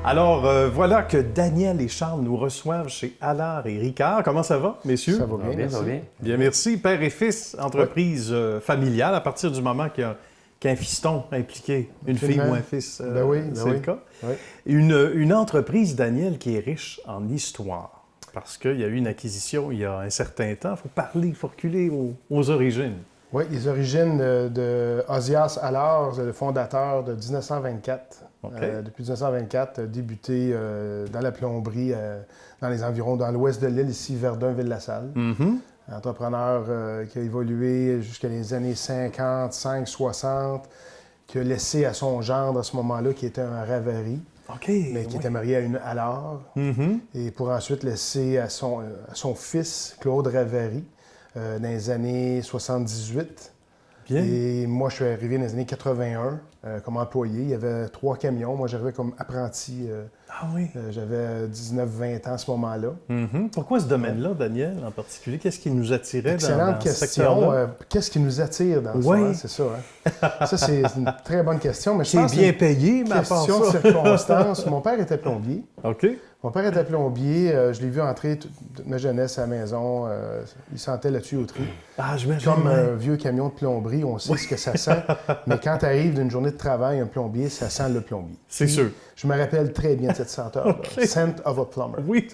Alors, voilà que Daniel et Charles nous reçoivent chez Allard et Ricard. Comment ça va, messieurs? Ça va bien, Ça va bien. Bien, merci. Père et fils, entreprise familiale, à partir du moment qu'il y a un fiston impliqué, une fille ou un fils, c'est le cas. Oui. Une entreprise, Daniel, qui est riche en histoire, parce qu'il y a eu une acquisition il y a un certain temps. Il faut parler, il faut reculer aux origines. Oui, les origines de Ozias Allard, le fondateur de 1924. Okay. Depuis 1924, débuté dans la plomberie dans les environs, dans l'ouest de l'île, ici, Verdun, Ville-la-Salle. Mm-hmm. Entrepreneur qui a évolué jusqu'à les années 55, 60, qui a laissé à son gendre à ce moment-là, qui était un Ravary, mais qui était marié à une Allard, et pour ensuite laisser à son fils, Claude Ravary, dans les années 78. Bien. Et moi, je suis arrivé dans les années 81 comme employé. Il y avait 3 camions. Moi, j'arrivais comme apprenti. J'avais 19-20 ans à ce moment-là. Mm-hmm. Pourquoi ce domaine-là, Daniel, en particulier? Qu'est-ce qui nous attirait Excellente dans question. ce secteur-là? Qu'est-ce qui nous attire dans ça? Hein? C'est ça. Hein? Ça, c'est une très bonne question. Mais je pense bien payé, mais à part question de ça. circonstance. Mon père était plombier. OK. Mon père était plombier. Je l'ai vu entrer toute ma jeunesse à la maison. Il sentait la tuyauterie. Ah, j'imagine. Comme un vieux camion de plomberie, on sait ce que ça sent. Mais quand tu arrives d'une journée de travail, un plombier, ça sent le plombier. C'est sûr. Je me rappelle très bien de cette senteur-là. Okay. Scent of a plumber. Oui.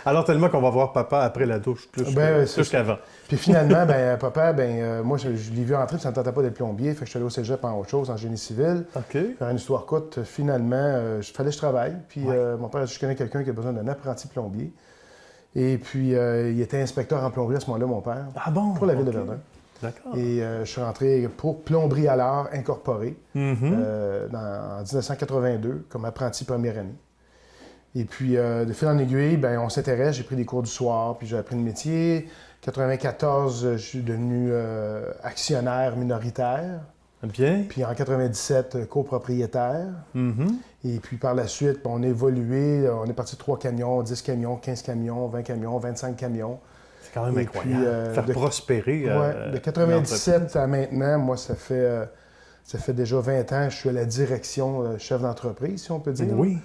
Alors, tellement qu'on va voir papa après la douche, plus qu'avant. Puis finalement, papa, moi, je l'ai vu entrer, puis ça ne me tentait pas d'être plombier. Fait que je suis allé au cégep en autre chose, en génie civil. OK. Faire une histoire courte. Finalement, il fallait que je travaille. Puis mon père a dit, je connais quelqu'un qui a besoin d'un apprenti plombier. Et puis, il était inspecteur en plomberie à ce moment-là, mon père. Ah bon? Pour la ville de Verdun. D'accord. Et je suis rentré pour Plomberie Allard Incorporée en 1982 comme apprenti première année. Et puis, de fil en aiguille, on s'intéresse. J'ai pris des cours du soir, puis j'ai appris le métier. En 1994, je suis devenu actionnaire minoritaire. Bien. Puis en 1997, copropriétaire. Mm-hmm. Et puis par la suite, on a évolué. On est parti de 3 camions, 10 camions, 15 camions, 20 camions, 25 camions. C'est quand même incroyable. Puis, faire prospérer. De 97 à maintenant, moi, ça fait déjà 20 ans que je suis à la direction chef d'entreprise, si on peut dire. Oui.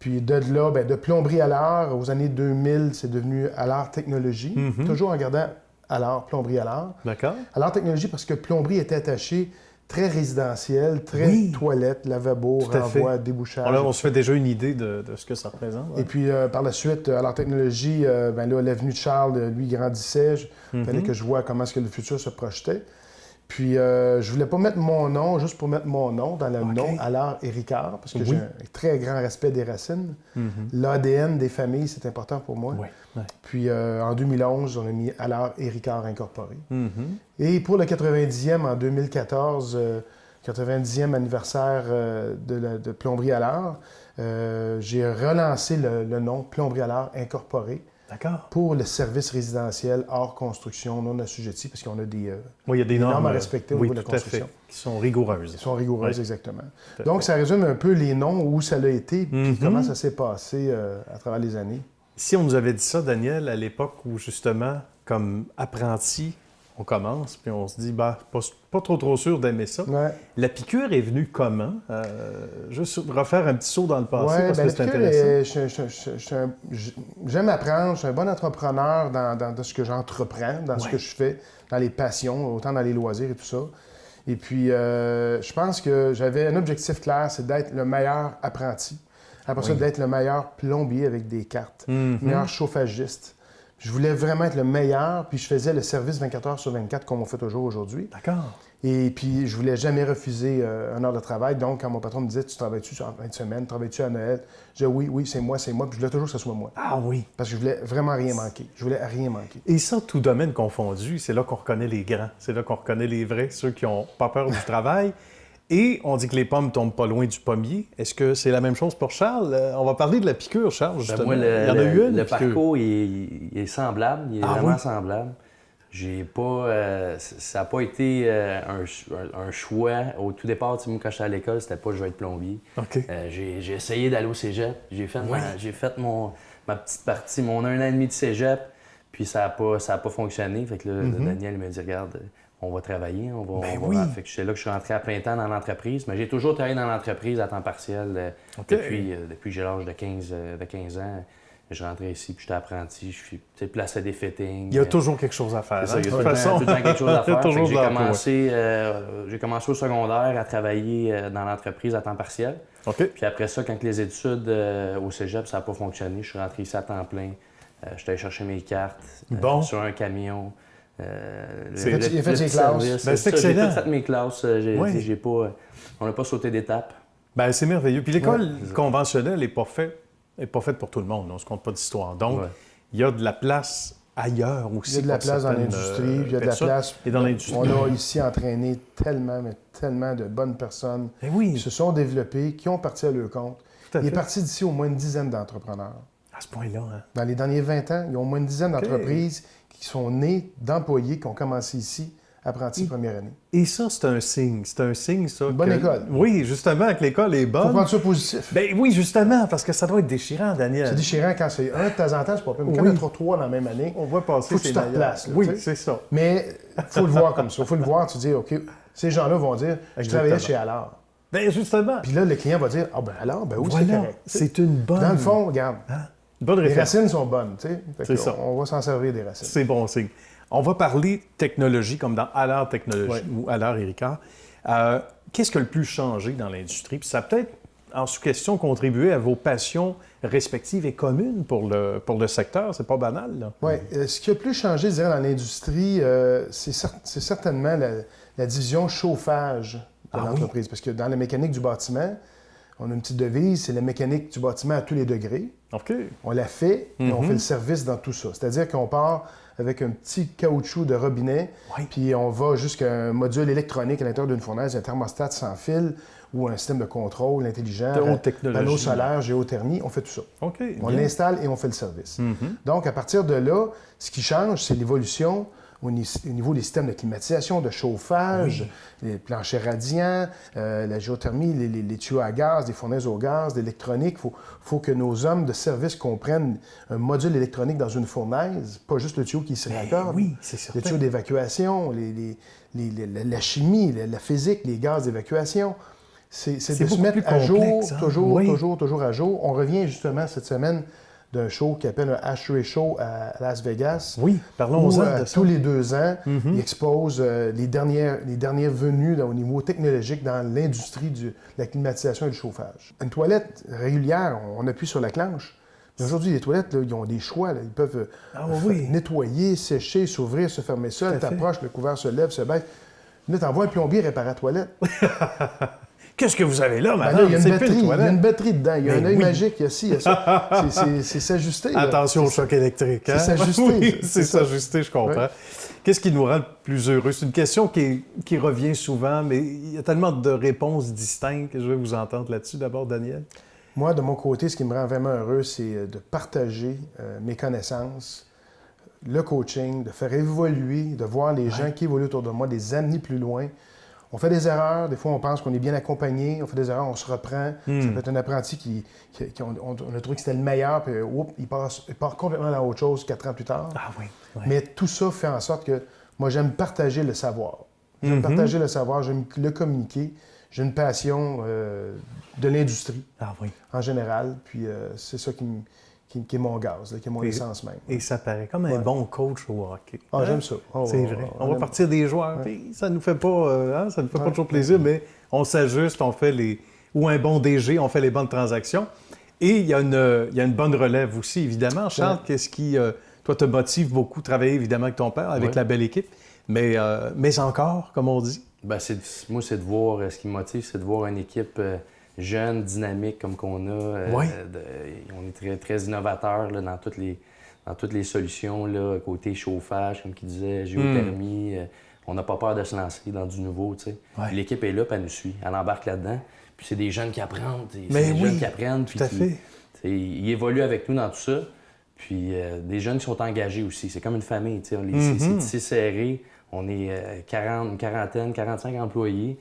Puis de là, de plomberie Allard, aux années 2000, c'est devenu Allard Technologie. Toujours en gardant Allard, plomberie Allard. D'accord. Allard Technologie, parce que plomberie était attaché très résidentiel, très toilette, lavabo, renvoi, débouchage. Alors, on se fait déjà une idée de ce que ça représente. Et puis, par la suite, Allard Technologie, là, l'avenue de Charles, lui, grandissait. Il fallait que je vois comment est-ce que le futur se projetait. Puis, je voulais pas mettre mon nom juste pour mettre mon nom dans le nom Allard et Ricard, parce que j'ai un très grand respect des racines. L'ADN des familles, c'est important pour moi. Puis, en 2011, on a mis Allard et Ricard Incorporé. Et pour le 90e, en 2014, 90e anniversaire de Plomberie Allard, j'ai relancé le nom Plomberie Allard Incorporé. D'accord. Pour le service résidentiel hors construction non assujetti, parce qu'on a des, il y a des normes à respecter au niveau de la construction. Qui sont rigoureuses. Qui sont rigoureuses, exactement. Donc, ça résume un peu les noms, où ça l'a été, puis comment ça s'est passé à travers les années. Si on nous avait dit ça, Daniel, à l'époque où, justement, comme apprenti, on commence, puis on se dit, pas trop sûr d'aimer ça. Ouais. La piqûre est venue comment? Juste refaire un petit saut dans le passé, parce que c'est intéressant. J'aime apprendre, je suis un bon entrepreneur dans ce que j'entreprends, dans ce que je fais, dans les passions, autant dans les loisirs et tout ça. Et puis, je pense que j'avais un objectif clair, c'est d'être le meilleur apprenti. Après ça, d'être le meilleur plombier avec des cartes, le meilleur chauffagiste. Je voulais vraiment être le meilleur, puis je faisais le service 24 heures sur 24 comme on fait toujours aujourd'hui. D'accord. Et puis, je voulais jamais refuser une heure de travail. Donc, quand mon patron me disait « Tu travailles-tu en fin de semaine? Travailles-tu à Noël? » Je disais « Oui, c'est moi. » Puis je voulais toujours que ce soit moi. Ah oui. Parce que je voulais vraiment rien manquer. Je voulais rien manquer. Et ça, tout domaine confondu, c'est là qu'on reconnaît les grands. C'est là qu'on reconnaît les vrais, ceux qui n'ont pas peur du travail. Et on dit que les pommes tombent pas loin du pommier. Est-ce que c'est la même chose pour Charles? On va parler de la piqûre, Charles, justement. Moi, il y en a eu une, le piqûre. parcours, il est semblable. Il est vraiment semblable. J'ai pas... ça n'a pas été un choix. Au tout départ, moi, quand j'étais à l'école, c'était pas « je vais être plombier OK. » J'ai essayé d'aller au cégep. J'ai fait ma petite partie, mon 1 an et demi de cégep. Puis ça a pas fonctionné. Fait que là, Daniel il m'a dit « Regarde, on va travailler, Ben on oui. va... Fait que c'est là que je suis rentré à plein temps dans l'entreprise. Mais j'ai toujours travaillé dans l'entreprise à temps partiel depuis que j'ai l'âge de 15 ans. Je rentrais ici, puis j'étais apprenti, je plaçais des fittings. Il y a toujours quelque chose à faire. C'est ça, hein, il y a de tout toute le temps façon. tout le temps quelque chose à Il y a faire. Fait que toujours j'ai de l'emploi. j'ai commencé au secondaire à travailler dans l'entreprise à temps partiel. OK. Puis après ça, quand les études au cégep, ça n'a pas fonctionné, je suis rentré ici à temps plein. J'étais allé chercher mes cartes Bon. sur un camion. Il a fait ses classes. Ben, c'est excellent. J'ai tout fait mes classes. Oui. J'ai pas, on n'a pas sauté d'étape. Ben, c'est merveilleux. Puis l'école Ouais. conventionnelle n'est pas faite pour tout le monde. On ne se compte pas d'histoire. Donc, Ouais. il y a de la place ailleurs aussi. Il y a de la pour place dans certaines, l'industrie, il y a de la personnes. place. Et dans l'industrie. On a ici entraîné tellement, mais tellement de bonnes personnes Ben qui oui, se sont développées, qui ont parti à leur compte. tout à Il est fait. parti d'ici au moins une dizaine d'entrepreneurs. À ce point-là. Hein. Dans les derniers 20 ans, il y a au moins une dizaine d'entreprises qui sont nées d'employés qui ont commencé ici, apprentis première année. Et ça, c'est un signe. C'est un signe, ça. Une bonne école. Oui, justement, que l'école est Il faut bonne. prendre ça positif. Ben oui, justement, parce que ça doit être déchirant, Daniel. C'est déchirant quand c'est un de temps en temps, c'est pas pire. Mais quand Oui. il y en a trois dans la même année, On va passer faut que tu ces te meilleurs. replaces, là, Oui, tu sais. c'est ça. mais il faut le voir comme ça. Il faut le voir, tu dis, OK, ces gens-là vont dire, je Exactement. travaillais chez Allard. Ben justement. Puis là, le client va dire, ah ben alors, ben oui, c'est Voilà, correct. c'est une bonne... Dans le fond, regarde, Une bonne les référence. racines sont bonnes, tu sais. Fait C'est que ça. On va s'en servir des racines. C'est bon signe. On va parler technologie, comme dans Allard Technologie ou Allard et Ricard. Qu'est-ce qui a le plus changé dans l'industrie? Puis ça a peut-être, en sous-question, contribué à vos passions respectives et communes pour le secteur. C'est pas banal, là. Oui. Ce qui a plus changé, je dirais, dans l'industrie, c'est certainement la division chauffage de l'entreprise. Parce que dans la mécanique du bâtiment, on a une petite devise, c'est la mécanique du bâtiment à tous les degrés. OK. On la fait et on fait le service dans tout ça. C'est-à-dire qu'on part avec un petit caoutchouc de robinet, Oui. puis on va jusqu'à un module électronique à l'intérieur d'une fournaise, un thermostat sans fil ou un système de contrôle intelligent, De haute technologie. panneau solaire, géothermie, on fait tout ça. OK. On bien. l'installe et on fait le service. Donc, à partir de là, ce qui change, c'est l'évolution au niveau des systèmes de climatisation, de chauffage, les planchers radiants, la géothermie, les tuyaux à gaz, les fournaises au gaz, l'électronique. Il faut que nos hommes de service comprennent un module électronique dans une fournaise, pas juste le tuyau qui se raccorde. oui, c'est certain. Les tuyaux d'évacuation, la chimie, la physique, les gaz d'évacuation. C'est de se beaucoup mettre plus à jour, complexe, hein? toujours, Oui. toujours à jour. On revient justement cette semaine d'un show qui appelle un ASHRAE Show à Las Vegas. Oui, Où, parlons-en de ça. tous les 2 ans, ils exposent les dernières venues au niveau technologique dans l'industrie de la climatisation et du chauffage. Une toilette régulière, on appuie sur la clenche. Mais aujourd'hui, les toilettes, là, ils ont des choix. Là. Ils peuvent nettoyer, sécher, s'ouvrir, se fermer seul. Tout à fait. T'approches, le couvert se lève, se baisse. Là, t'envoies un plombier réparer la toilette. Qu'est-ce que vous avez là, Ben madame? là, il y a une C'est plus batterie, il y a toilette. une batterie dedans. Il y a Mais un œil oui. magique, il y a ci, il y a ça. C'est s'ajuster. là. Attention au C'est- choc électrique. Hein? c'est s'ajuster, Oui, c'est c'est ça. s'ajuster, je comprends. Ouais. Qu'est-ce qui nous rend le plus heureux? C'est une question qui revient souvent, mais il y a tellement de réponses distinctes que je vais vous entendre là-dessus. D'abord, Daniel. Moi, de mon côté, ce qui me rend vraiment heureux, c'est de partager mes connaissances, le coaching, de faire évoluer, de voir les gens qui évoluent autour de moi, les amener plus loin. On fait des erreurs, des fois on pense qu'on est bien accompagné, on fait des erreurs, on se reprend. Ça peut être un apprenti on a trouvé que c'était le meilleur, puis il part complètement dans autre chose 4 ans plus tard. Ah oui. Ouais. Mais tout ça fait en sorte que moi, j'aime partager le savoir. J'aime partager le savoir, j'aime le communiquer. J'ai une passion de l'industrie Ah oui. en général, puis c'est ça qui est mon gaz, là, qui est mon essence même. Et ça paraît comme un bon coach au hockey. Ah, Hein? j'aime ça. Oh, C'est oh, vrai. oh, On va aime- partir des joueurs, puis ça nous fait pas, ça nous fait pas toujours plaisir, mais on s'ajuste, on fait ou un bon DG, on fait les bonnes transactions. Et il y a une bonne relève aussi, évidemment. Charles, qu'est-ce qui, toi, te motive beaucoup, travailler évidemment avec ton père, avec Oui. la belle équipe, mais encore, comme on dit. Ben, moi, c'est de voir, ce qui me motive, c'est de voir une équipe jeune, dynamique comme qu'on a. Oui. On est très, très innovateur là, dans toutes les solutions, là, côté chauffage, comme il disait, géothermie. On n'a pas peur de se lancer dans du nouveau, tu sais. Ouais. L'équipe est là, puis elle nous suit. Elle embarque là-dedans. Puis c'est des jeunes qui apprennent. Mais C'est des oui, jeunes qui apprennent. tout à fait. Ils évoluent avec nous dans tout ça. Puis des jeunes qui sont engagés aussi. C'est comme une famille, tu sais. C'est tissé serré. On est une quarantaine, 45 employés.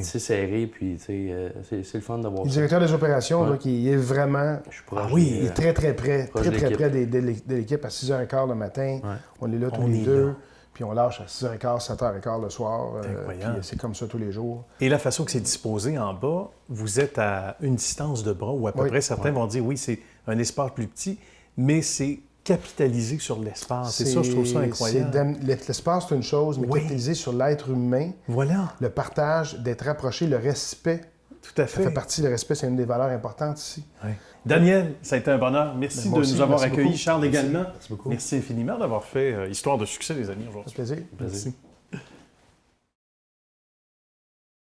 Tissé serré, puis tu sais, c'est le fun d'avoir Le ça. directeur des opérations, Ouais. là, qui est vraiment... Je suis proche. Il est très, très près, proche très, de très l'équipe. près de l'équipe. À 6h15 le matin, Ouais. on est là tous On les est deux. là. Puis on lâche à 6h15, 7h15 le soir. Incroyable. Puis c'est comme ça tous les jours. Et la façon que c'est disposé en bas, vous êtes à une distance de bras, ou à peu près, certains vont dire, oui, c'est un espace plus petit, mais c'est capitalisé sur l'espace. C'est ça, je trouve ça incroyable. L'espace, c'est une chose, mais capitalisé sur l'être humain, voilà. le partage, d'être rapproché, le respect. Tout à fait. Ça fait partie, le respect, c'est une des valeurs importantes ici. Oui. Daniel, ça a été un bonheur. Merci de nous avoir accueillis. Beaucoup. Charles également. Merci beaucoup. Merci infiniment d'avoir fait Histoire de succès, les amis, aujourd'hui. Ça fait plaisir. Merci.